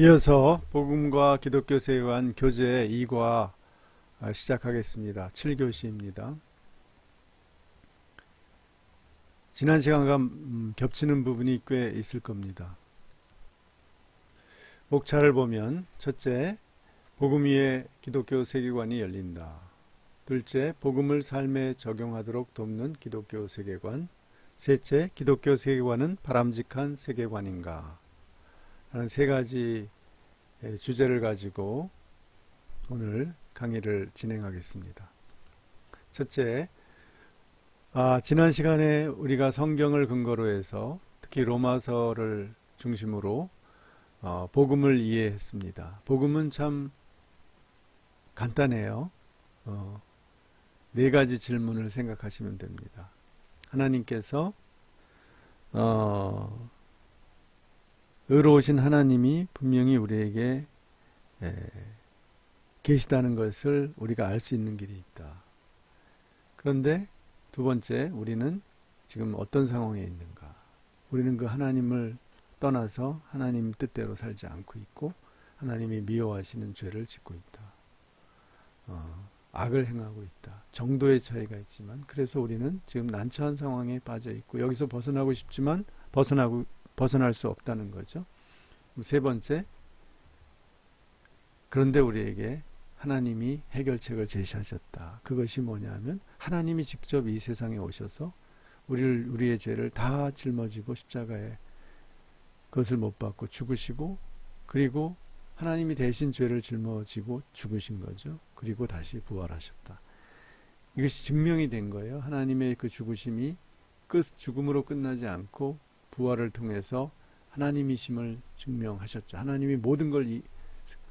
이어서 복음과 기독교 세계관 교재 2과 시작하겠습니다. 7교시입니다. 지난 시간과 겹치는 부분이 꽤 있을 겁니다. 목차를 보면 첫째, 복음 위에 기독교 세계관이 열린다. 둘째, 복음을 삶에 적용하도록 돕는 기독교 세계관. 셋째, 기독교 세계관은 바람직한 세계관인가? 라는 세 가지 주제를 가지고 오늘 강의를 진행하겠습니다. 첫째, 지난 시간에 우리가 성경을 근거로 해서 특히 로마서를 중심으로 복음을 이해했습니다. 복음은 참 간단해요. 네 가지 질문을 생각하시면 됩니다. 하나님께서 의로우신 하나님이 분명히 우리에게 계시다는 것을 우리가 알 수 있는 길이 있다. 그런데 두 번째, 우리는 지금 어떤 상황에 있는가? 우리는 그 하나님을 떠나서 하나님 뜻대로 살지 않고 있고 하나님이 미워하시는 죄를 짓고 있다. 악을 행하고 있다. 정도의 차이가 있지만 그래서 우리는 지금 난처한 상황에 빠져 있고 여기서 벗어나고 싶지만 벗어날 수 없다는 거죠. 세 번째, 그런데 우리에게 하나님이 해결책을 제시하셨다. 그것이 뭐냐면 하나님이 직접 이 세상에 오셔서 우리의 죄를 다 짊어지고 십자가에 그것을 못 받고 죽으시고 그리고 하나님이 대신 죄를 짊어지고 죽으신 거죠. 그리고 다시 부활하셨다. 이것이 증명이 된 거예요. 하나님의 그 죽으심이 죽음으로 끝나지 않고 부활을 통해서 하나님이심을 증명하셨죠. 하나님이 모든 걸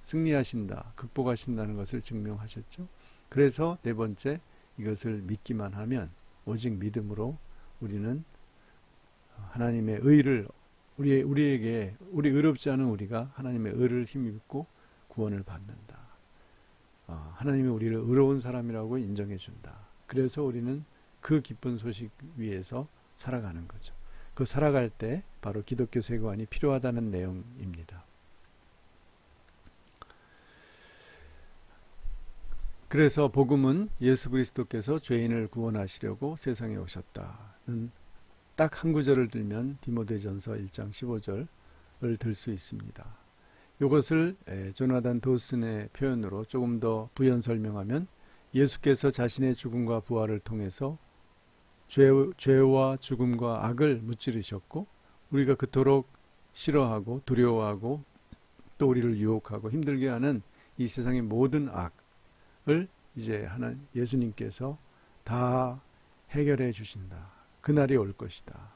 승리하신다, 극복하신다는 것을 증명하셨죠. 그래서 네 번째, 이것을 믿기만 하면 오직 믿음으로 우리는 하나님의 의를 우리 의롭지 않은 우리가 하나님의 의를 힘입고 구원을 받는다. 하나님이 우리를 의로운 사람이라고 인정해 준다. 그래서 우리는 그 기쁜 소식 위에서 살아가는 거죠. 그 살아갈 때 바로 기독교 세계관이 필요하다는 내용입니다. 그래서 복음은 예수 그리스도께서 죄인을 구원하시려고 세상에 오셨다는 딱 한 구절을 들면 디모데전서 1장 15절을 들 수 있습니다. 이것을 조나단 도슨의 표현으로 조금 더 부연 설명하면 예수께서 자신의 죽음과 부활을 통해서 죄와 죽음과 악을 무찌르셨고 우리가 그토록 싫어하고 두려워하고 또 우리를 유혹하고 힘들게 하는 이 세상의 모든 악을 이제 예수님께서 다 해결해 주신다. 그날이 올 것이다.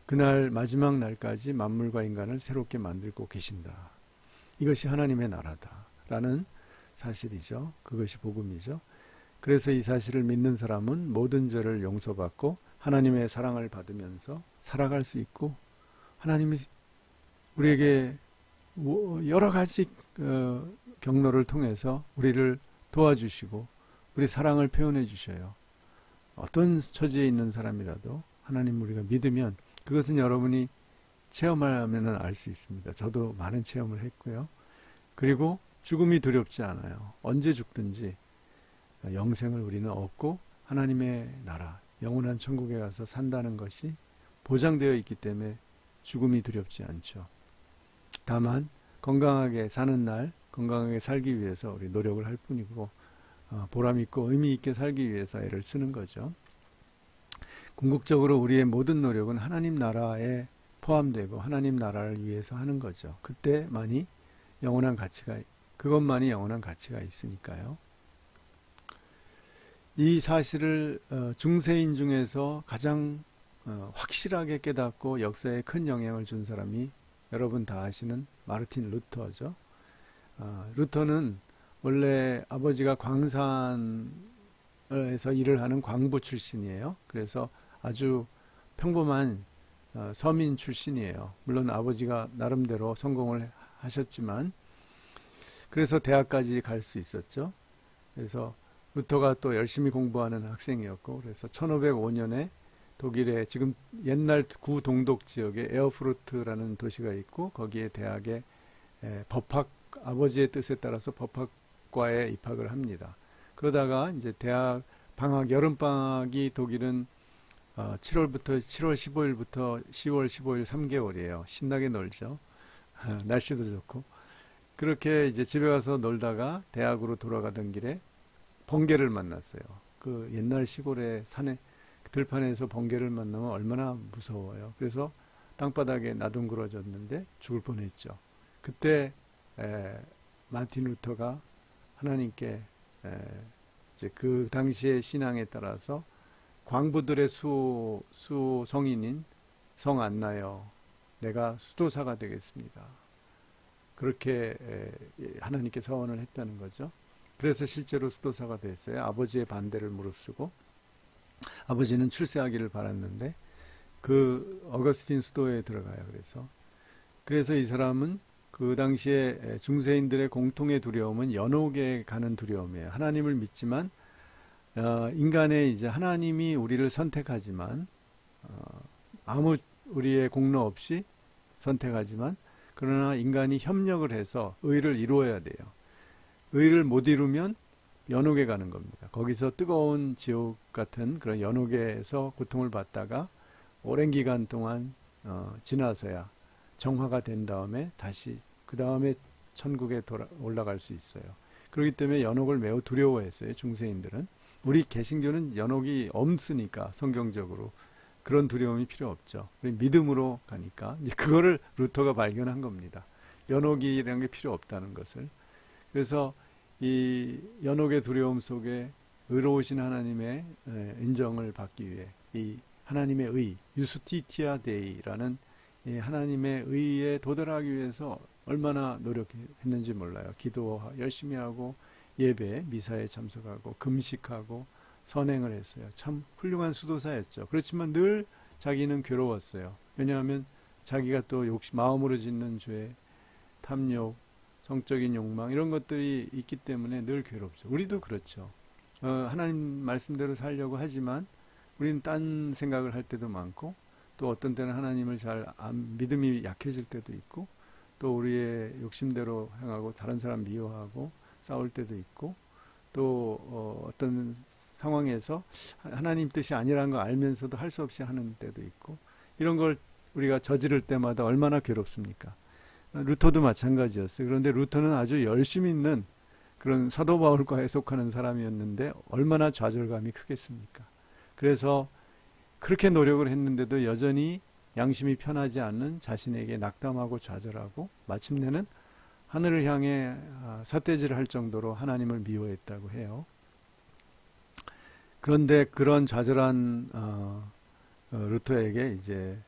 그날 마지막 날까지 만물과 인간을 새롭게 만들고 계신다. 이것이 하나님의 나라다라는 사실이죠. 그것이 복음이죠. 그래서 이 사실을 믿는 사람은 모든 죄를 용서받고 하나님의 사랑을 받으면서 살아갈 수 있고 하나님이 우리에게 여러 가지 경로를 통해서 우리를 도와주시고 우리 사랑을 표현해 주셔요. 어떤 처지에 있는 사람이라도 하나님 우리가 믿으면 그것은 여러분이 체험하면 알 수 있습니다. 저도 많은 체험을 했고요. 그리고 죽음이 두렵지 않아요. 언제 죽든지 영생을 우리는 얻고 하나님의 나라, 영원한 천국에 가서 산다는 것이 보장되어 있기 때문에 죽음이 두렵지 않죠. 다만 건강하게 사는 날, 건강하게 살기 위해서 우리 노력을 할 뿐이고 보람 있고 의미 있게 살기 위해서 애를 쓰는 거죠. 궁극적으로 우리의 모든 노력은 하나님 나라에 포함되고 하나님 나라를 위해서 하는 거죠. 그것만이 영원한 가치가 있으니까요. 이 사실을 중세인 중에서 가장 확실하게 깨닫고 역사에 큰 영향을 준 사람이 여러분 다 아시는 마르틴 루터죠. 루터는 원래 아버지가 광산에서 일을 하는 광부 출신이에요. 그래서 아주 평범한 서민 출신이에요. 물론 아버지가 나름대로 성공을 하셨지만 그래서 대학까지 갈 수 있었죠. 그래서 루터가 또 열심히 공부하는 학생이었고 그래서 1505년에 독일의 지금 옛날 구동독 지역에 에어프루트라는 도시가 있고 거기에 대학에 법학 아버지의 뜻에 따라서 법학과에 입학을 합니다. 그러다가 이제 대학 방학 여름 방학이 독일은 7월 15일부터 10월 15일 3개월이에요. 신나게 놀죠. 날씨도 좋고. 그렇게 이제 집에 가서 놀다가 대학으로 돌아가던 길에 번개를 만났어요. 그 옛날 시골의 산에 들판에서 번개를 만나면 얼마나 무서워요. 그래서 땅바닥에 나둥그러졌는데 죽을 뻔했죠. 그때 마틴 루터가 하나님께 이제 그 당시의 신앙에 따라서 광부들의 수호 성인인 성 안나여 내가 수도사가 되겠습니다. 그렇게 하나님께 서원을 했다는 거죠. 그래서 실제로 수도사가 됐어요. 아버지의 반대를 무릅쓰고 아버지는 출세하기를 바랐는데 그 어거스틴 수도에 들어가요. 그래서 이 사람은 그 당시에 중세인들의 공통의 두려움은 연옥에 가는 두려움이에요. 하나님을 믿지만 인간의 이제 하나님이 우리를 선택하지만 아무 우리의 공로 없이 선택하지만 그러나 인간이 협력을 해서 의를 이루어야 돼요. 의를 못 이루면 연옥에 가는 겁니다. 거기서 뜨거운 지옥 같은 그런 연옥에서 고통을 받다가 오랜 기간 동안 지나서야 정화가 된 다음에 다시 그 다음에 천국에 올라갈 수 있어요. 그렇기 때문에 연옥을 매우 두려워했어요. 중세인들은. 우리 개신교는 연옥이 없으니까 성경적으로 그런 두려움이 필요 없죠. 믿음으로 가니까 이제 그거를 루터가 발견한 겁니다. 연옥이라는 게 필요 없다는 것을. 그래서 이 연옥의 두려움 속에 의로우신 하나님의 인정을 받기 위해 이 하나님의 의, 유스티티아 데이라는 이 하나님의 의에 도달하기 위해서 얼마나 노력했는지 몰라요. 기도 열심히 하고 예배, 미사에 참석하고 금식하고 선행을 했어요. 참 훌륭한 수도사였죠. 그렇지만 늘 자기는 괴로웠어요. 왜냐하면 자기가 또 마음으로 짓는 죄, 탐욕, 성적인 욕망 이런 것들이 있기 때문에 늘 괴롭죠. 우리도 그렇죠. 하나님 말씀대로 살려고 하지만 우리는 딴 생각을 할 때도 많고 또 어떤 때는 하나님을 믿음이 약해질 때도 있고 또 우리의 욕심대로 행하고 다른 사람 미워하고 싸울 때도 있고 또 어떤 상황에서 하나님 뜻이 아니라는 거 알면서도 할 수 없이 하는 때도 있고 이런 걸 우리가 저지를 때마다 얼마나 괴롭습니까? 루터도 마찬가지였어요. 그런데 루터는 아주 열심히 있는 그런 사도 바울과에 속하는 사람이었는데 얼마나 좌절감이 크겠습니까? 그래서 그렇게 노력을 했는데도 여전히 양심이 편하지 않는 자신에게 낙담하고 좌절하고 마침내는 하늘을 향해 삿대질을 할 정도로 하나님을 미워했다고 해요. 그런데 그런 좌절한 루터에게 이제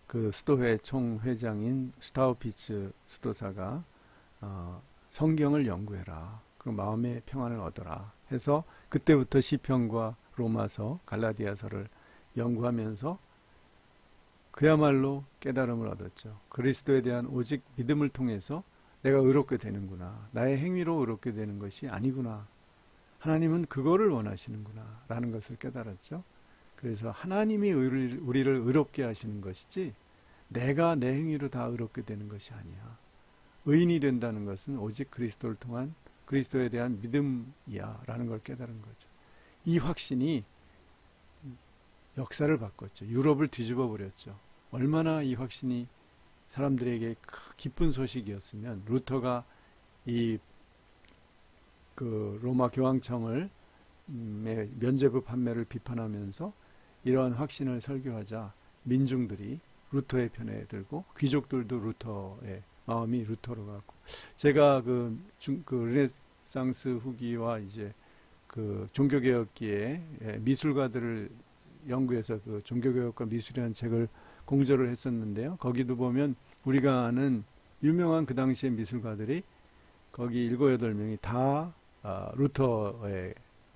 그 수도회 총회장인 스타우피츠 수도사가 성경을 연구해라. 그 마음의 평안을 얻어라. 해서 그때부터 시편과 로마서, 갈라디아서를 연구하면서 그야말로 깨달음을 얻었죠. 그리스도에 대한 오직 믿음을 통해서 내가 의롭게 되는구나. 나의 행위로 의롭게 되는 것이 아니구나. 하나님은 그거를 원하시는구나. 라는 것을 깨달았죠. 그래서 하나님이 우리를 의롭게 하시는 것이지 내가 내 행위로 다 의롭게 되는 것이 아니야. 의인이 된다는 것은 오직 그리스도를 통한 그리스도에 대한 믿음이야. 라는 걸 깨달은 거죠. 이 확신이 역사를 바꿨죠. 유럽을 뒤집어 버렸죠. 얼마나 이 확신이 사람들에게 기쁜 소식이었으면 루터가 이 그 로마 교황청을 면죄부 판매를 비판하면서 이러한 확신을 설교하자 민중들이 루터의 편에 들고 귀족들도 루터의 마음이 루터로 가고 제가 그 르네상스 후기와 이제 그 종교개혁기에 미술가들을 연구해서 그 종교개혁과 미술이라는 책을 공저를 했었는데요. 거기도 보면 우리가 아는 유명한 그 당시의 미술가들이 거기 7, 8명이 다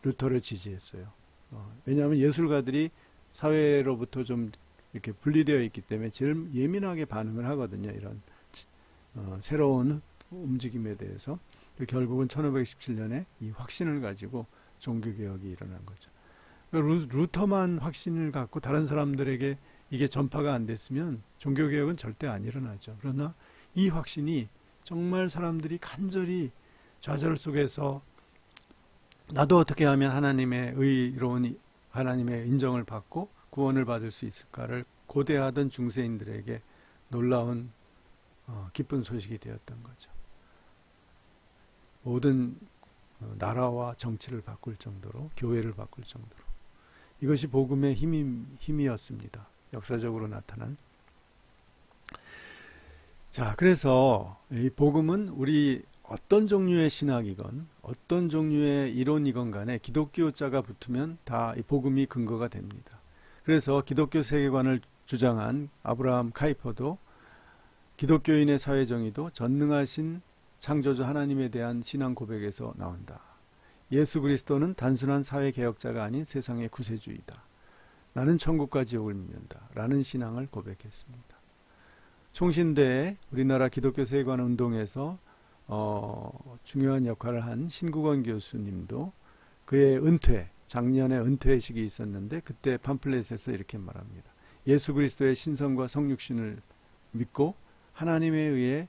루터를 지지했어요. 왜냐하면 예술가들이 사회로부터 좀 이렇게 분리되어 있기 때문에 제일 예민하게 반응을 하거든요. 이런 새로운 움직임에 대해서. 결국은 1517년에 이 확신을 가지고 종교개혁이 일어난 거죠. 루터만 확신을 갖고 다른 사람들에게 이게 전파가 안 됐으면 종교개혁은 절대 안 일어나죠. 그러나 이 확신이 정말 사람들이 간절히 좌절 속에서 나도 어떻게 하면 하나님의 의로운 하나님의 인정을 받고 구원을 받을 수 있을까를 고대하던 중세인들에게 놀라운 기쁜 소식이 되었던 거죠. 모든 나라와 정치를 바꿀 정도로, 교회를 바꿀 정도로. 이것이 복음의 힘이었습니다. 역사적으로 나타난. 자, 그래서 이 복음은 우리 어떤 종류의 신학이건 어떤 종류의 이론이건 간에 기독교자가 붙으면 다 이 복음이 근거가 됩니다. 그래서 기독교 세계관을 주장한 아브라함 카이퍼도 기독교인의 사회정의도 전능하신 창조주 하나님에 대한 신앙 고백에서 나온다. 예수 그리스도는 단순한 사회개혁자가 아닌 세상의 구세주이다. 나는 천국과 지옥을 믿는다. 라는 신앙을 고백했습니다. 총신대에 우리나라 기독교 세계관 운동에서 중요한 역할을 한 신국원 교수님도 그의 작년에 은퇴식이 있었는데 그때 팜플렛에서 이렇게 말합니다. 예수 그리스도의 신성과 성육신을 믿고 하나님에 의해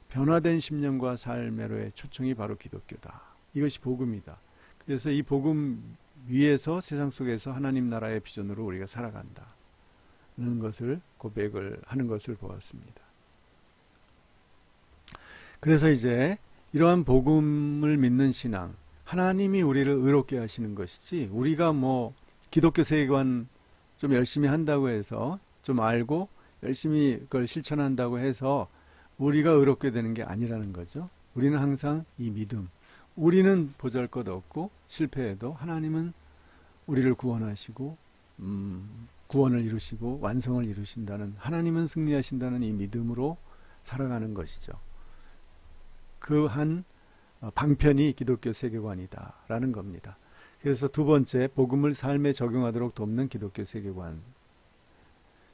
변화된 심령과 삶으로의 초청이 바로 기독교다. 이것이 복음이다. 그래서 이 복음 위에서 세상 속에서 하나님 나라의 비전으로 우리가 살아간다. 는 것을 고백을 하는 것을 보았습니다. 그래서 이제 이러한 복음을 믿는 신앙, 하나님이 우리를 의롭게 하시는 것이지 우리가 뭐 기독교 세계관 좀 열심히 한다고 해서 좀 알고 열심히 그걸 실천한다고 해서 우리가 의롭게 되는 게 아니라는 거죠. 우리는 항상 이 믿음, 우리는 보잘것없고 실패해도 하나님은 우리를 구원하시고 구원을 이루시고 완성을 이루신다는, 하나님은 승리하신다는 이 믿음으로 살아가는 것이죠. 그 한 방편이 기독교 세계관이다라는 겁니다. 그래서 두 번째, 복음을 삶에 적용하도록 돕는 기독교 세계관.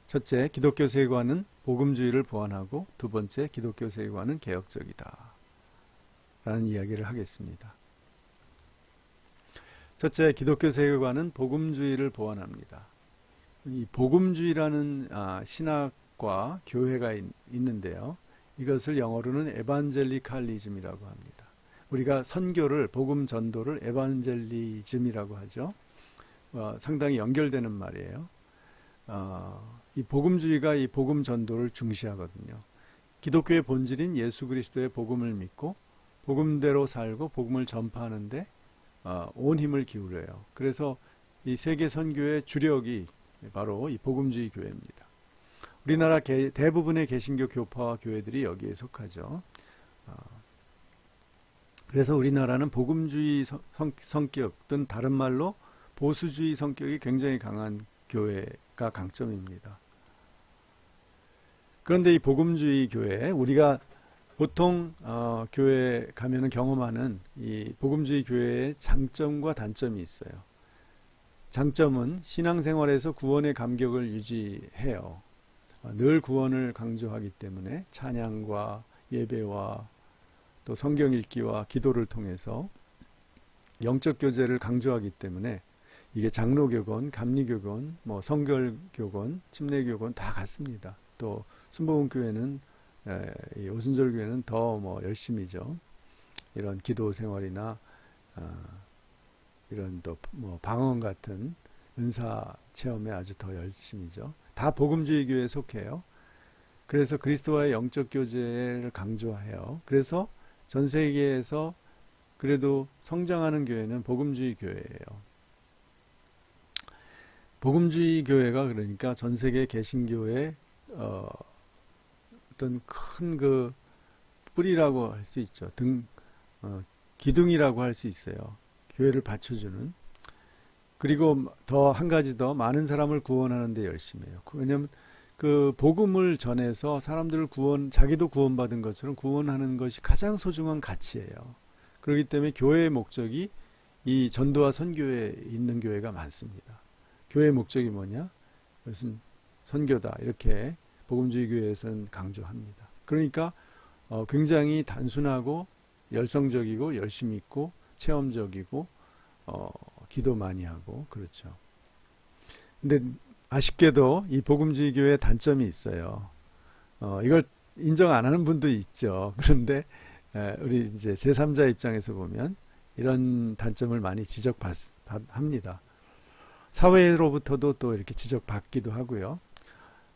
첫째, 기독교 세계관은 복음주의를 보완하고, 두 번째, 기독교 세계관은 개혁적이다 라는 이야기를 하겠습니다. 첫째, 기독교 세계관은 복음주의를 보완합니다. 이 복음주의라는 신학과 교회가 있는데요. 이것을 영어로는 에반젤리칼리즘이라고 합니다. 우리가 선교를, 복음 전도를 에반젤리즘이라고 하죠. 상당히 연결되는 말이에요. 이 복음주의가 이 복음 전도를 중시하거든요. 기독교의 본질인 예수 그리스도의 복음을 믿고 복음대로 살고 복음을 전파하는데 온 힘을 기울여요. 그래서 이 세계 선교의 주력이 바로 이 복음주의 교회입니다. 우리나라 대부분의 개신교 교파와 교회들이 여기에 속하죠. 그래서 우리나라는 복음주의 성격 또는 다른 말로 보수주의 성격이 굉장히 강한 교회가 강점입니다. 그런데 이 복음주의 교회, 우리가 보통 교회 가면은 경험하는 이 복음주의 교회의 장점과 단점이 있어요. 장점은 신앙생활에서 구원의 감격을 유지해요. 늘 구원을 강조하기 때문에 찬양과 예배와 또 성경 읽기와 기도를 통해서 영적 교제를 강조하기 때문에 이게 장로교건, 감리교건, 뭐 성결교건, 침례교건 다 같습니다. 또 순복음교회는 이 오순절교회는 더 뭐 열심이죠. 이런 기도 생활이나 이런 또 뭐 방언 같은 은사 체험에 아주 더 열심이죠. 다 복음주의 교회에 속해요. 그래서 그리스도와의 영적 교제를 강조해요. 그래서 전 세계에서 그래도 성장하는 교회는 복음주의 교회예요. 복음주의 교회가 그러니까 전 세계 개신교의 어떤 큰 그 뿌리라고 할 수 있죠. 기둥이라고 할 수 있어요. 교회를 받쳐주는. 그리고 더 한 가지 더 많은 사람을 구원하는 데 열심히 해요. 왜냐하면 그 복음을 전해서 사람들을 자기도 구원받은 것처럼 구원하는 것이 가장 소중한 가치예요. 그렇기 때문에 교회의 목적이 이 전도와 선교에 있는 교회가 많습니다. 교회의 목적이 뭐냐? 그것은 선교다. 이렇게 복음주의 교회에서는 강조합니다. 그러니까 굉장히 단순하고 열성적이고 열심히 있고 체험적이고 기도 많이 하고 그렇죠. 근데 아쉽게도 이 복음주의 교회의 단점이 있어요. 이걸 인정 안 하는 분도 있죠. 그런데 우리 이제 제3자 입장에서 보면 이런 단점을 많이 지적합니다. 사회로부터도 또 이렇게 지적받기도 하고요.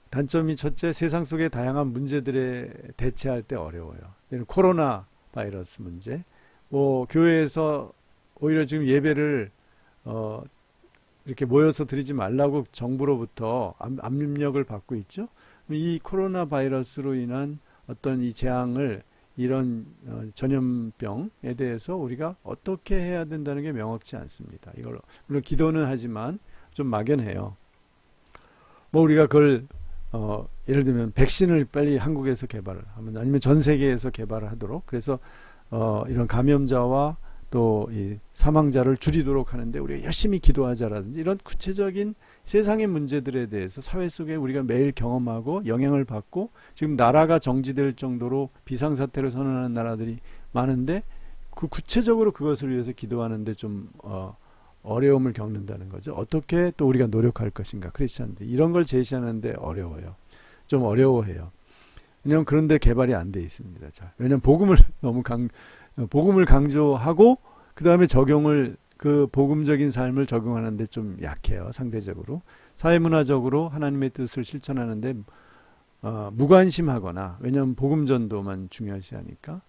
단점이 첫째, 세상 속의 다양한 문제들에 대처할 때 어려워요. 코로나 바이러스 문제, 뭐 교회에서 오히려 지금 예배를 이렇게 모여서 드리지 말라고 정부로부터 압력을 받고 있죠. 이 코로나 바이러스로 인한 어떤 이 재앙을, 이런 전염병에 대해서 우리가 어떻게 해야 된다는 게 명확치 않습니다. 이걸 물론 기도는 하지만 좀 막연해요. 뭐 우리가 그걸 예를 들면 백신을 빨리 한국에서 개발을 하면, 아니면 전 세계에서 개발을 하도록, 그래서 이런 감염자와 또 이 사망자를 줄이도록 하는데 우리가 열심히 기도하자라든지, 이런 구체적인 세상의 문제들에 대해서 사회 속에 우리가 매일 경험하고 영향을 받고, 지금 나라가 정지될 정도로 비상사태를 선언하는 나라들이 많은데, 그 구체적으로 그것을 위해서 기도하는데 좀 어려움을 겪는다는 거죠. 어떻게 또 우리가 노력할 것인가, 크리스찬들 이런 걸 제시하는데 어려워요. 좀 어려워해요. 왜냐하면 그런데 개발이 안 돼 있습니다. 자, 왜냐하면 복음을 너무 복음을 강조하고 그 다음에 적용을, 그 복음적인 삶을 적용하는데 좀 약해요. 상대적으로 사회문화적으로 하나님의 뜻을 실천하는데 무관심하거나, 왜냐하면 복음 전도만 중요시하니까,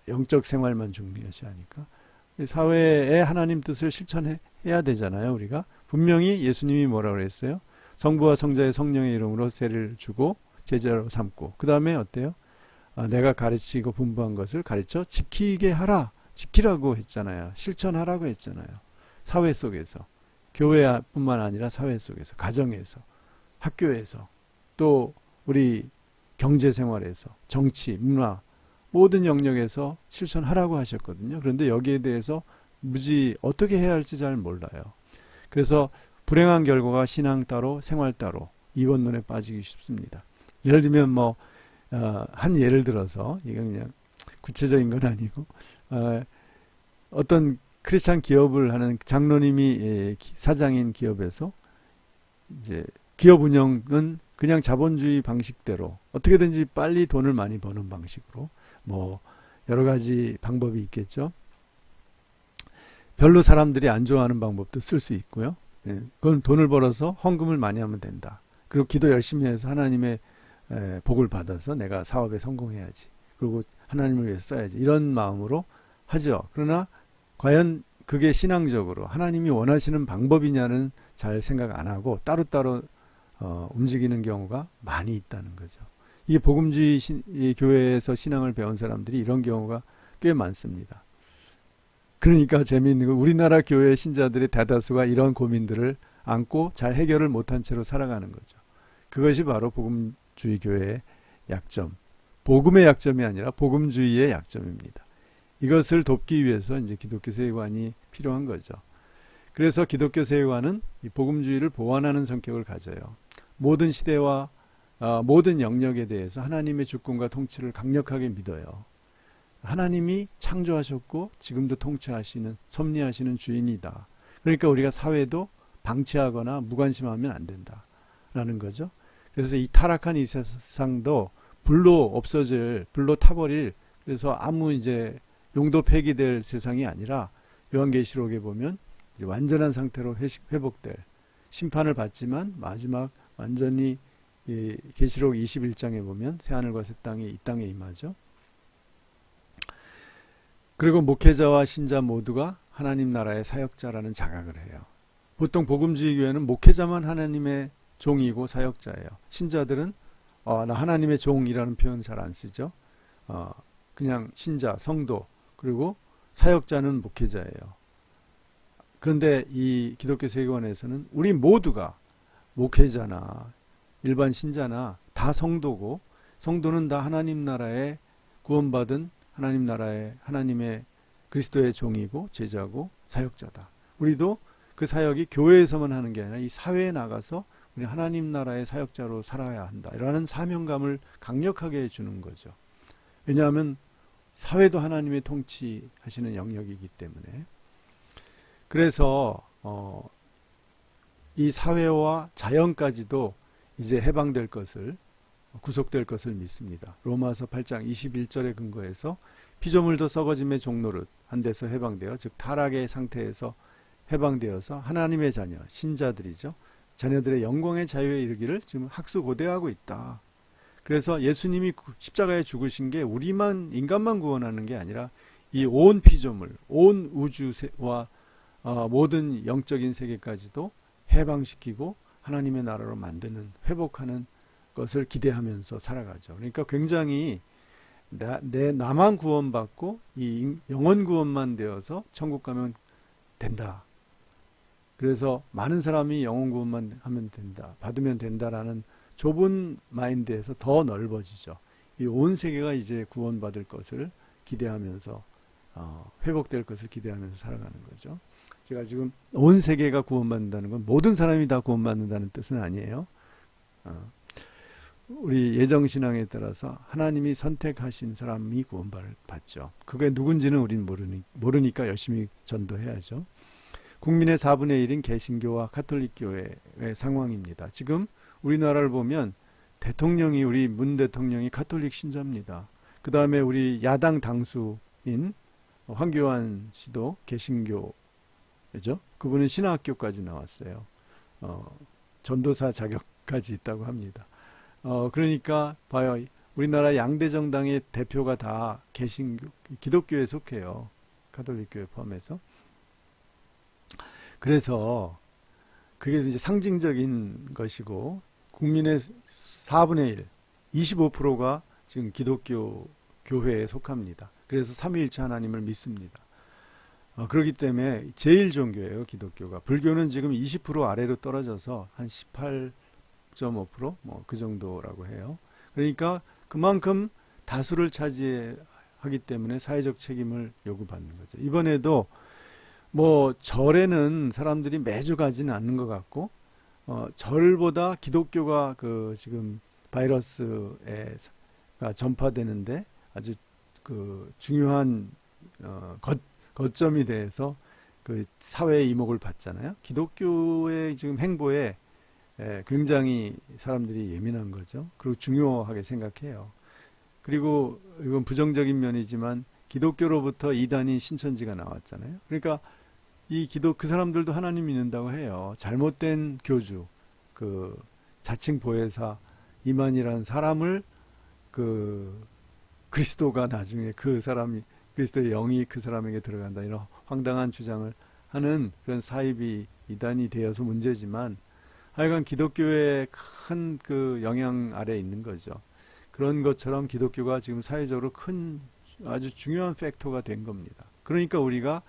영적 생활만 중요시하니까 사회에 하나님 뜻을 실천해야 되잖아요. 우리가 분명히 예수님이 뭐라고 그랬어요? 성부와 성자의 성령의 이름으로 세례를 주고 제자로 삼고, 그 다음에 어때요? 내가 가르치고 분부한 것을 가르쳐 지키게 하라. 지키라고 했잖아요. 실천하라고 했잖아요. 사회 속에서, 교회뿐만 아니라 사회 속에서, 가정에서, 학교에서, 또 우리 경제생활에서, 정치, 문화, 모든 영역에서 실천하라고 하셨거든요. 그런데 여기에 대해서 무지 어떻게 해야 할지 잘 몰라요. 그래서 불행한 결과가 신앙 따로 생활 따로 이원론에 빠지기 쉽습니다. 예를 들면 뭐 한 예를 들어서, 이건 그냥 구체적인 건 아니고, 어떤 크리스찬 기업을 하는 장로님이 사장인 기업에서 이제 기업 운영은 그냥 자본주의 방식대로 어떻게든지 빨리 돈을 많이 버는 방식으로, 뭐 여러 가지 방법이 있겠죠. 별로 사람들이 안 좋아하는 방법도 쓸 수 있고요. 그건 돈을 벌어서 헌금을 많이 하면 된다. 그리고 기도 열심히 해서 하나님의 복을 받아서 내가 사업에 성공해야지, 그리고 하나님을 위해서 써야지, 이런 마음으로 하죠. 그러나 과연 그게 신앙적으로 하나님이 원하시는 방법이냐는 잘 생각 안 하고 따로따로 움직이는 경우가 많이 있다는 거죠. 이게 복음주의 교회에서 신앙을 배운 사람들이 이런 경우가 꽤 많습니다. 그러니까 재미있는 건 우리나라 교회 신자들의 대다수가 이런 고민들을 안고 잘 해결을 못한 채로 살아가는 거죠. 그것이 바로 복음주의 교회의 약점, 복음의 약점이 아니라 복음주의의 약점입니다. 이것을 돕기 위해서 이제 기독교 세계관이 필요한 거죠. 그래서 기독교 세계관은 이 복음주의를 보완하는 성격을 가져요. 모든 시대와 모든 영역에 대해서 하나님의 주권과 통치를 강력하게 믿어요. 하나님이 창조하셨고 지금도 통치하시는, 섭리하시는 주인이다. 그러니까 우리가 사회도 방치하거나 무관심하면 안 된다라는 거죠. 그래서 이 타락한 이 세상도 불로 없어질, 불로 타버릴, 그래서 아무 이제 용도 폐기될 세상이 아니라 요한계시록에 보면 이제 완전한 상태로 회복될, 심판을 받지만 마지막 완전히 계시록 21장에 보면 새하늘과 새 땅이 이 땅에 임하죠. 그리고 목회자와 신자 모두가 하나님 나라의 사역자라는 자각을 해요. 보통 복음주의 교회는 목회자만 하나님의 종이고 사역자예요. 신자들은 나 하나님의 종이라는 표현 잘 안 쓰죠. 그냥 신자, 성도, 그리고 사역자는 목회자예요. 그런데 이 기독교 세계관에서는 우리 모두가 목회자나 일반 신자나 다 성도고, 성도는 다 하나님 나라에 구원받은 하나님 나라의 하나님의 그리스도의 종이고 제자고 사역자다. 우리도 그 사역이 교회에서만 하는 게 아니라 이 사회에 나가서 우리 하나님 나라의 사역자로 살아야 한다. 이라는 사명감을 강력하게 주는 거죠. 왜냐하면 사회도 하나님의 통치하시는 영역이기 때문에. 그래서 이 사회와 자연까지도 이제 해방될 것을 구속될 것을 믿습니다. 로마서 8장 21절에 근거해서 피조물도 썩어짐의 종노릇 한 데서 해방되어, 즉 타락의 상태에서 해방되어서 하나님의 자녀, 신자들이죠. 자녀들의 영광의 자유에 이르기를 지금 학수고대하고 있다. 그래서 예수님이 십자가에 죽으신 게 우리만, 인간만 구원하는 게 아니라 이 온 피조물, 온 우주와 모든 영적인 세계까지도 해방시키고 하나님의 나라로 만드는, 회복하는 것을 기대하면서 살아가죠. 그러니까 굉장히 나만 구원받고 이 영원 구원만 되어서 천국 가면 된다. 그래서 많은 사람이 영원 구원만 하면 된다, 받으면 된다라는 좁은 마인드에서 더 넓어지죠. 이 온 세계가 이제 구원받을 것을 기대하면서 회복될 것을 기대하면서 살아가는 거죠. 제가 지금 온 세계가 구원받는다는 건 모든 사람이 다 구원받는다는 뜻은 아니에요. 우리 예정신앙에 따라서 하나님이 선택하신 사람이 구원받죠. 그게 누군지는 우리는 모르니까 열심히 전도해야죠. 국민의 4분의 1인 개신교와 카톨릭교회의 상황입니다. 지금 우리나라를 보면 대통령이, 우리 문 대통령이 카톨릭 신자입니다. 그 다음에 우리 야당 당수인 황교안 씨도 개신교죠. 그분은 신학교까지 나왔어요. 전도사 자격까지 있다고 합니다. 그러니까 봐요. 우리나라 양대 정당의 대표가 다 개신교, 기독교에 속해요. 카톨릭교회 포함해서. 그래서 그게 이제 상징적인 것이고, 국민의 4분의 1, 25%가 지금 기독교 교회에 속합니다. 그래서 삼위일체 하나님을 믿습니다. 그렇기 때문에 제일 종교예요, 기독교가. 불교는 지금 20% 아래로 떨어져서 한 18.5% 뭐 그 정도라고 해요. 그러니까 그만큼 다수를 차지하기 때문에 사회적 책임을 요구받는 거죠. 이번에도 뭐 절에는 사람들이 매주 가지는 않는 것 같고, 절보다 기독교가 그 지금 바이러스에 전파되는데 아주 그 중요한 거점이 돼서 그 사회의 이목을 받잖아요. 기독교의 지금 행보에 굉장히 사람들이 예민한 거죠. 그리고 중요하게 생각해요. 그리고 이건 부정적인 면이지만 기독교로부터 이단인 신천지가 나왔잖아요. 그러니까 그 사람들도 하나님 믿는다고 해요. 잘못된 교주, 그 자칭 보혜사 이만이라는 사람을 그리스도가 나중에 그리스도의 영이 그 사람에게 들어간다, 이런 황당한 주장을 하는 그런 사이비 이단이 되어서 문제지만, 하여간 기독교의 큰 그 영향 아래에 있는 거죠. 그런 것처럼 기독교가 지금 사회적으로 큰 아주 중요한 팩터가 된 겁니다. 그러니까 우리가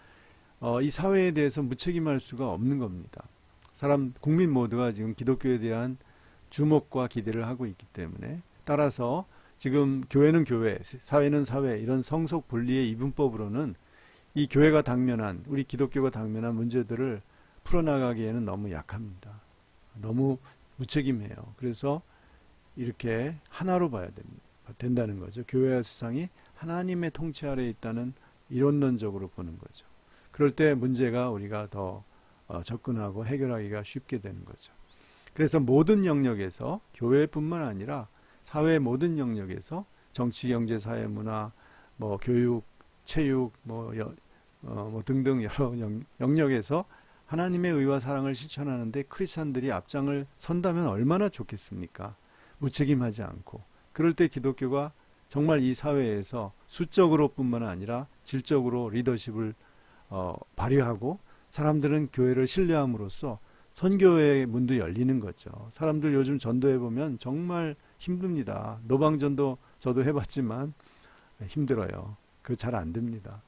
이 사회에 대해서 무책임할 수가 없는 겁니다. 국민 모두가 지금 기독교에 대한 주목과 기대를 하고 있기 때문에, 따라서 지금 교회는 교회, 사회는 사회, 이런 성속 분리의 이분법으로는 이 교회가 당면한, 우리 기독교가 당면한 문제들을 풀어나가기에는 너무 약합니다. 너무 무책임해요. 그래서 이렇게 하나로 봐야 된다는 거죠. 교회와 세상이 하나님의 통치 아래에 있다는 이론론적으로 보는 거죠. 그럴 때 문제가 우리가 더 접근하고 해결하기가 쉽게 되는 거죠. 그래서 모든 영역에서, 교회뿐만 아니라 사회 모든 영역에서, 정치, 경제, 사회, 문화, 뭐 교육, 체육, 뭐 등등 여러 영역에서 하나님의 의와 사랑을 실천하는데 크리스찬들이 앞장을 선다면 얼마나 좋겠습니까? 무책임하지 않고. 그럴 때 기독교가 정말 이 사회에서 수적으로뿐만 아니라 질적으로 리더십을 발휘하고, 사람들은 교회를 신뢰함으로써 선교의 문도 열리는 거죠. 사람들 요즘 전도해보면 정말 힘듭니다. 노방전도 저도 해봤지만 힘들어요. 그거 잘 안 됩니다.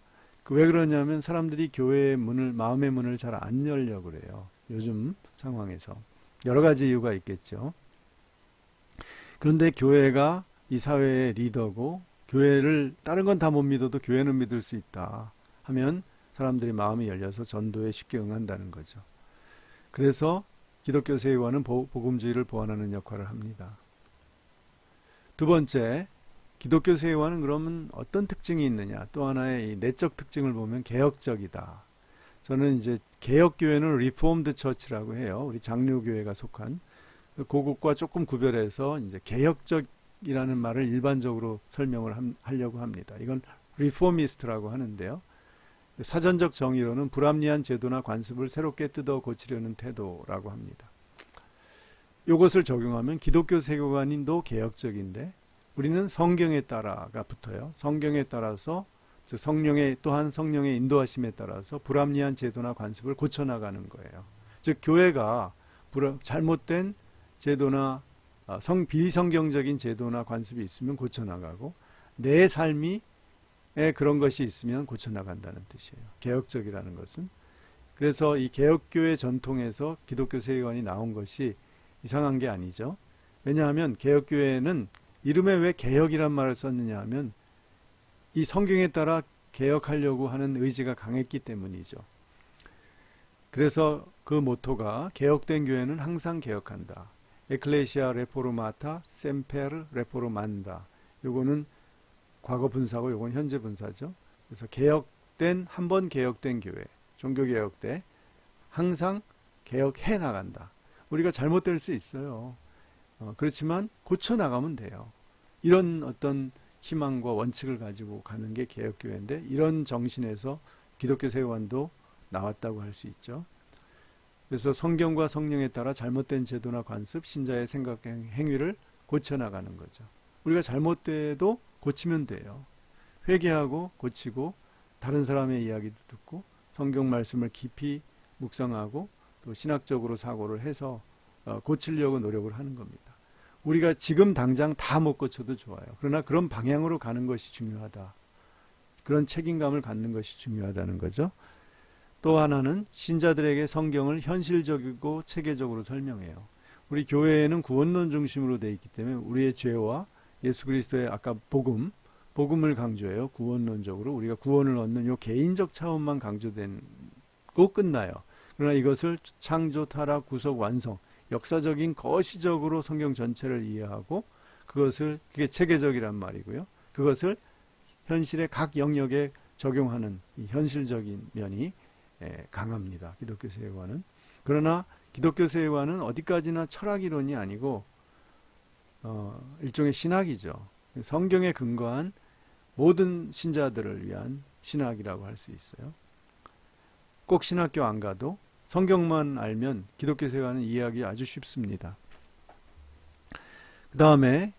왜 그러냐면 사람들이 교회의 문을, 마음의 문을 잘 안 열려고 그래요. 요즘 상황에서. 여러 가지 이유가 있겠죠. 그런데 교회가 이 사회의 리더고, 교회를 다른 건 다 못 믿어도 교회는 믿을 수 있다 하면 사람들이 마음이 열려서 전도에 쉽게 응한다는 거죠. 그래서 기독교 세계관은 복음주의를 보완하는 역할을 합니다. 두 번째, 기독교 세계관은 그러면 어떤 특징이 있느냐? 또 하나의 이 내적 특징을 보면 개혁적이다. 저는 이제 개혁교회는 리포엄드 처치라고 해요. 우리 장로교회가 속한 그것과 조금 구별해서 이제 개혁적 개혁이라는 말을 일반적으로 설명을 하려고 합니다. 이건 리포미스트라고 하는데요. 사전적 정의로는 불합리한 제도나 관습을 새롭게 뜯어 고치려는 태도라고 합니다. 이것을 적용하면 기독교 세계관도 개혁적인데 우리는 성경에 따라가 붙어요. 성경에 따라서 또한 성령의 인도하심에 따라서 불합리한 제도나 관습을 고쳐나가는 거예요. 즉 교회가 잘못된 제도나 비성경적인 제도나 관습이 있으면 고쳐나가고 내 삶이 그런 것이 있으면 고쳐나간다는 뜻이에요. 개혁적이라는 것은. 그래서 이 개혁교회 전통에서 기독교 세계관이 나온 것이 이상한 게 아니죠. 왜냐하면 개혁교회는 이름에 왜 개혁이란 말을 썼느냐 하면 이 성경에 따라 개혁하려고 하는 의지가 강했기 때문이죠. 그래서 그 모토가 개혁된 교회는 항상 개혁한다. 에클레시아 레포르마타 셈페르 레포르만다. 요거는 과거 분사고 요건 현재 분사죠. 그래서 한 번 개혁된 교회, 종교개혁 때 항상 개혁해 나간다. 우리가 잘못될 수 있어요. 그렇지만 고쳐나가면 돼요. 이런 어떤 희망과 원칙을 가지고 가는 게 개혁교회인데 이런 정신에서 기독교 세계관도 나왔다고 할 수 있죠. 그래서 성경과 성령에 따라 잘못된 제도나 관습, 신자의 생각, 행위를 고쳐나가는 거죠. 우리가 잘못돼도 고치면 돼요. 회개하고 고치고 다른 사람의 이야기도 듣고 성경 말씀을 깊이 묵상하고 또 신학적으로 사고를 해서 고치려고 노력을 하는 겁니다. 우리가 지금 당장 다 못 고쳐도 좋아요. 그러나 그런 방향으로 가는 것이 중요하다. 그런 책임감을 갖는 것이 중요하다는 거죠. 또 하나는 신자들에게 성경을 현실적이고 체계적으로 설명해요. 우리 교회에는 구원론 중심으로 되어 있기 때문에 우리의 죄와 예수 그리스도의 아까 복음을 강조해요. 구원론적으로 우리가 구원을 얻는 요 개인적 차원만 강조되고 끝나요. 그러나 이것을 창조, 타락, 구속, 완성, 역사적인 거시적으로 성경 전체를 이해하고 그게 체계적이란 말이고요. 그것을 현실의 각 영역에 적용하는 이 현실적인 면이 강합니다. 기독교 세계관은. 그러나 기독교 세계관은 어디까지나 철학이론이 아니고 일종의 신학이죠. 성경에 근거한 모든 신자들을 위한 신학이라고 할 수 있어요. 꼭 신학교 안 가도 성경만 알면 기독교 세계관은 이해하기 아주 쉽습니다. 그 다음에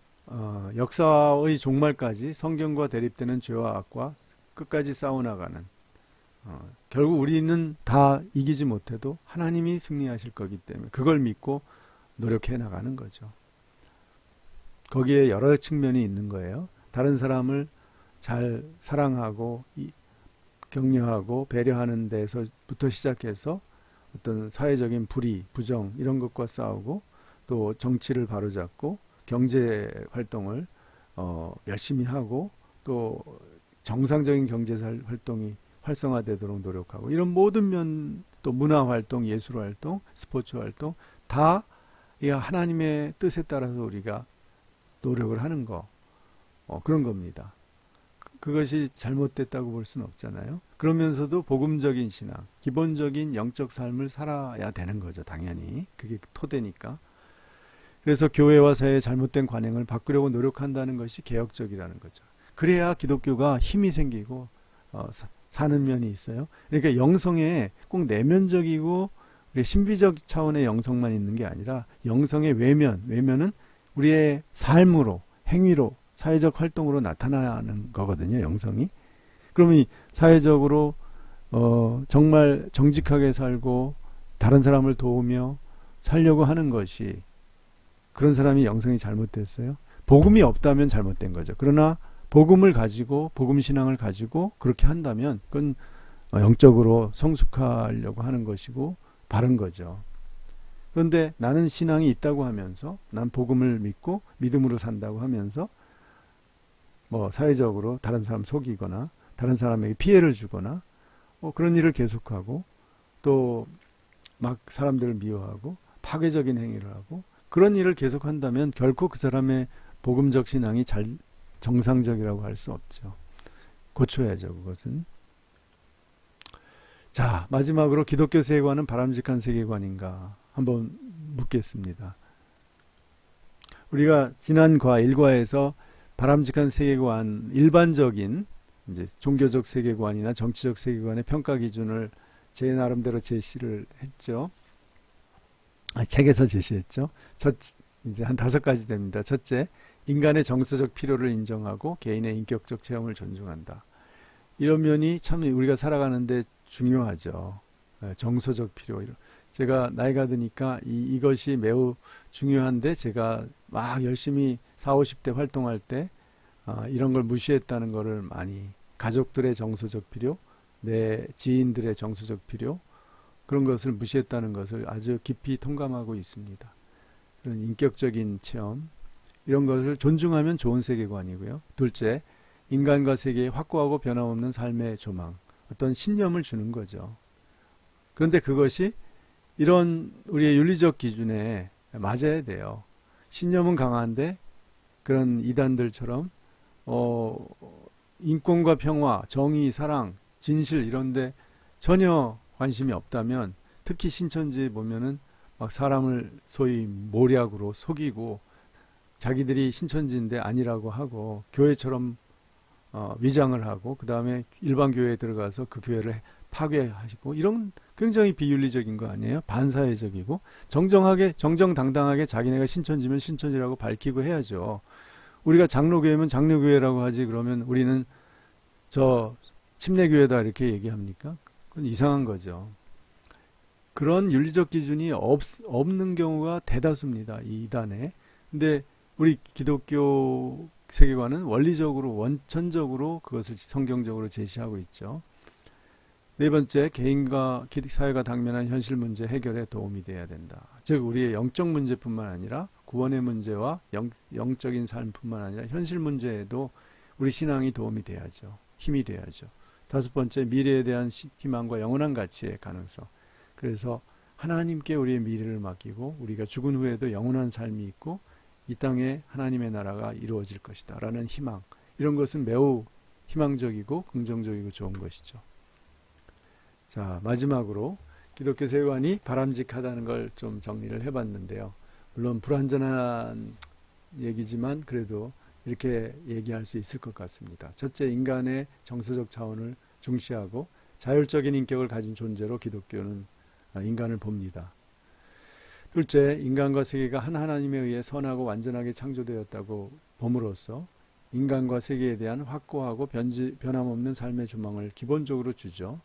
역사의 종말까지 성경과 대립되는 죄와 악과 끝까지 싸워나가는 결국 우리는 다 이기지 못해도 하나님이 승리하실 거기 때문에 그걸 믿고 노력해 나가는 거죠. 거기에 여러 측면이 있는 거예요. 다른 사람을 잘 사랑하고 격려하고 배려하는 데서부터 시작해서 어떤 사회적인 불의, 부정 이런 것과 싸우고 또 정치를 바로잡고 경제 활동을 열심히 하고 또 정상적인 경제 활동이 활성화되도록 노력하고 이런 모든 면 또 문화 활동, 예술 활동, 스포츠 활동 다 하나님의 뜻에 따라서 우리가 노력을 하는 거 그런 겁니다. 그것이 잘못됐다고 볼 수는 없잖아요. 그러면서도 복음적인 신앙, 기본적인 영적 삶을 살아야 되는 거죠. 당연히. 그게 토대니까. 그래서 교회와 사회의 잘못된 관행을 바꾸려고 노력한다는 것이 개혁적이라는 거죠. 그래야 기독교가 힘이 생기고 사는 면이 있어요. 그러니까 영성에 꼭 내면적이고 신비적 차원의 영성만 있는 게 아니라 영성의 외면은 우리의 삶으로, 행위로, 사회적 활동으로 나타나는 거거든요. 영성이. 그러면 사회적으로 정말 정직하게 살고 다른 사람을 도우며 살려고 하는 것이 그런 사람이 영성이 잘못됐어요. 복음이 없다면 잘못된 거죠. 그러나 복음을 가지고 복음 신앙을 가지고 그렇게 한다면 그건 영적으로 성숙하려고 하는 것이고 바른 거죠. 그런데 나는 신앙이 있다고 하면서 난 복음을 믿고 믿음으로 산다고 하면서 사회적으로 다른 사람 속이거나 다른 사람에게 피해를 주거나 그런 일을 계속하고 또 막 사람들을 미워하고 파괴적인 행위를 하고 그런 일을 계속한다면 결코 그 사람의 복음적 신앙이 정상적이라고 할 수 없죠. 고쳐야죠. 그것은. 자, 마지막으로 기독교 세계관은 바람직한 세계관인가 한번 묻겠습니다. 우리가 지난 과 1과에서 바람직한 세계관, 일반적인 이제 종교적 세계관이나 정치적 세계관의 평가 기준을 제 나름대로 제시를 했죠. 책에서 제시했죠. 이제 한 5가지 됩니다. 첫째, 인간의 정서적 필요를 인정하고 개인의 인격적 체험을 존중한다. 이런 면이 참 우리가 살아가는데 중요하죠. 정서적 필요. 제가 나이가 드니까 이것이 매우 중요한데 제가 막 열심히 40, 50대 활동할 때 이런 걸 무시했다는 거를 많이 가족들의 정서적 필요, 내 지인들의 정서적 필요 그런 것을 무시했다는 것을 아주 깊이 통감하고 있습니다. 그런 인격적인 체험 이런 것을 존중하면 좋은 세계관이고요. 둘째, 인간과 세계에 확고하고 변함없는 삶의 조망, 어떤 신념을 주는 거죠. 그런데 그것이 이런 우리의 윤리적 기준에 맞아야 돼요. 신념은 강한데 그런 이단들처럼 인권과 평화, 정의, 사랑, 진실 이런데 전혀 관심이 없다면 특히 신천지에 보면은 막 사람을 소위 모략으로 속이고 자기들이 신천지인데 아니라고 하고 교회처럼 위장을 하고 그 다음에 일반 교회에 들어가서 그 교회를 파괴하시고 이런 굉장히 비윤리적인 거 아니에요? 반사회적이고 정정당당하게 자기네가 신천지면 신천지라고 밝히고 해야죠. 우리가 장로교회면 장로교회라고 하지 그러면 우리는 저 침례교회다 이렇게 얘기합니까? 그건 이상한 거죠. 그런 윤리적 기준이 없는 경우가 대다수입니다. 이 이단에. 근데 우리 기독교 세계관은 원리적으로 원천적으로 그것을 성경적으로 제시하고 있죠. 네 번째, 개인과 사회가 당면한 현실 문제 해결에 도움이 돼야 된다. 즉 우리의 영적 문제뿐만 아니라 구원의 문제와 영적인 삶뿐만 아니라 현실 문제에도 우리 신앙이 도움이 돼야죠. 힘이 돼야죠. 다섯 번째, 미래에 대한 희망과 영원한 가치의 가능성. 그래서 하나님께 우리의 미래를 맡기고 우리가 죽은 후에도 영원한 삶이 있고 이 땅에 하나님의 나라가 이루어질 것이다 라는 희망, 이런 것은 매우 희망적이고 긍정적이고 좋은 것이죠. 자, 마지막으로 기독교 세계관이 바람직하다는 걸 좀 정리를 해봤는데요. 물론 불완전한 얘기지만 그래도 이렇게 얘기할 수 있을 것 같습니다. 첫째, 인간의 정서적 차원을 중시하고 자율적인 인격을 가진 존재로 기독교는 인간을 봅니다. 둘째, 인간과 세계가 한 하나님에 의해 선하고 완전하게 창조되었다고 봄으로써 인간과 세계에 대한 확고하고 변함없는 삶의 조망을 기본적으로 주죠.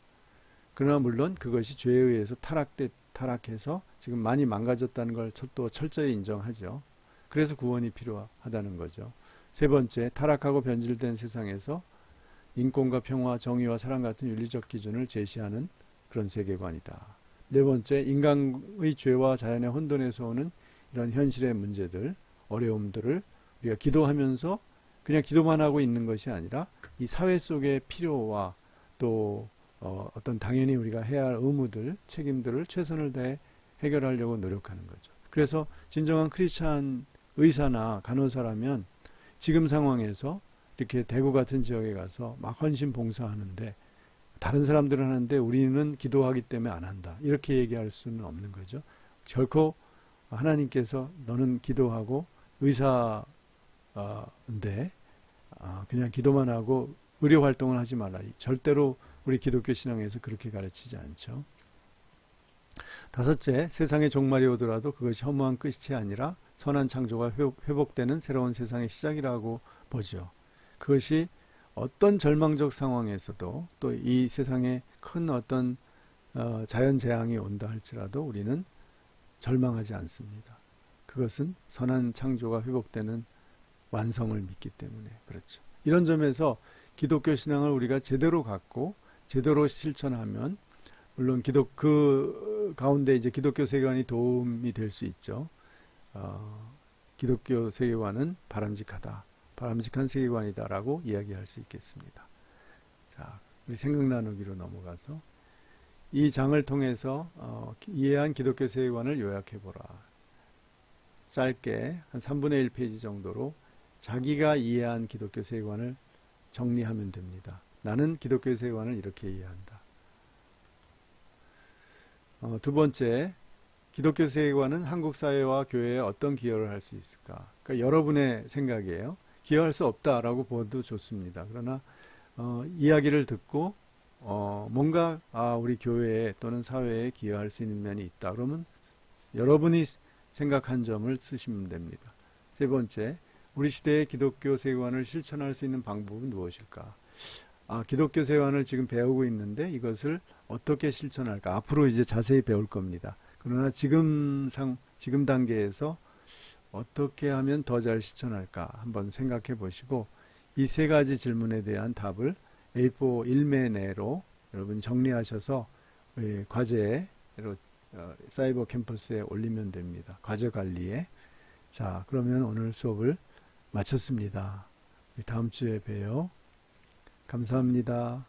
그러나 물론 그것이 죄에 의해서 타락해서 지금 많이 망가졌다는 걸 또 철저히 인정하죠. 그래서 구원이 필요하다는 거죠. 세 번째, 타락하고 변질된 세상에서 인권과 평화, 정의와 사랑 같은 윤리적 기준을 제시하는 그런 세계관이다. 네 번째, 인간의 죄와 자연의 혼돈에서 오는 이런 현실의 문제들, 어려움들을 우리가 기도하면서 그냥 기도만 하고 있는 것이 아니라 이 사회 속의 필요와 또 어떤 당연히 우리가 해야 할 의무들, 책임들을 최선을 다해 해결하려고 노력하는 거죠. 그래서 진정한 크리스찬 의사나 간호사라면 지금 상황에서 이렇게 대구 같은 지역에 가서 막 헌신 봉사하는데 다른 사람들은 하는데 우리는 기도하기 때문에 안 한다. 이렇게 얘기할 수는 없는 거죠. 결코 하나님께서 너는 기도하고 의사인데 그냥 기도만 하고 의료 활동을 하지 말라. 절대로 우리 기독교 신앙에서 그렇게 가르치지 않죠. 다섯째, 세상의 종말이 오더라도 그것이 허무한 끝이 아니라 선한 창조가 회복되는 새로운 세상의 시작이라고 보죠. 그것이 어떤 절망적 상황에서도 또 이 세상에 큰 어떤 자연재앙이 온다 할지라도 우리는 절망하지 않습니다. 그것은 선한 창조가 회복되는 완성을 믿기 때문에 그렇죠. 이런 점에서 기독교 신앙을 우리가 제대로 갖고 제대로 실천하면 물론 그 가운데 이제 기독교 세계관이 도움이 될 수 있죠. 기독교 세계관은 바람직하다. 바람직한 세계관이다라고 이야기할 수 있겠습니다. 자, 우리 생각 나누기로 넘어가서 이 장을 통해서 이해한 기독교 세계관을 요약해보라. 짧게 한 3분의 1페이지 정도로 자기가 이해한 기독교 세계관을 정리하면 됩니다. 나는 기독교 세계관을 이렇게 이해한다. 두 번째, 기독교 세계관은 한국 사회와 교회에 어떤 기여를 할 수 있을까? 그러니까 여러분의 생각이에요. 기여할 수 없다라고 보도 좋습니다. 그러나 이야기를 듣고 뭔가 우리 교회에 또는 사회에 기여할 수 있는 면이 있다. 그러면 여러분이 생각한 점을 쓰시면 됩니다. 세 번째, 우리 시대의 기독교 세관을 실천할 수 있는 방법은 무엇일까? 기독교 세관을 지금 배우고 있는데 이것을 어떻게 실천할까? 앞으로 이제 자세히 배울 겁니다. 그러나 지금 단계에서 어떻게 하면 더 잘 실천할까? 한번 생각해 보시고 이 세 가지 질문에 대한 답을 A4 일매 내로 여러분 정리하셔서 과제로 사이버 캠퍼스에 올리면 됩니다. 과제 관리에. 자, 그러면 오늘 수업을 마쳤습니다. 다음 주에 봬요. 감사합니다.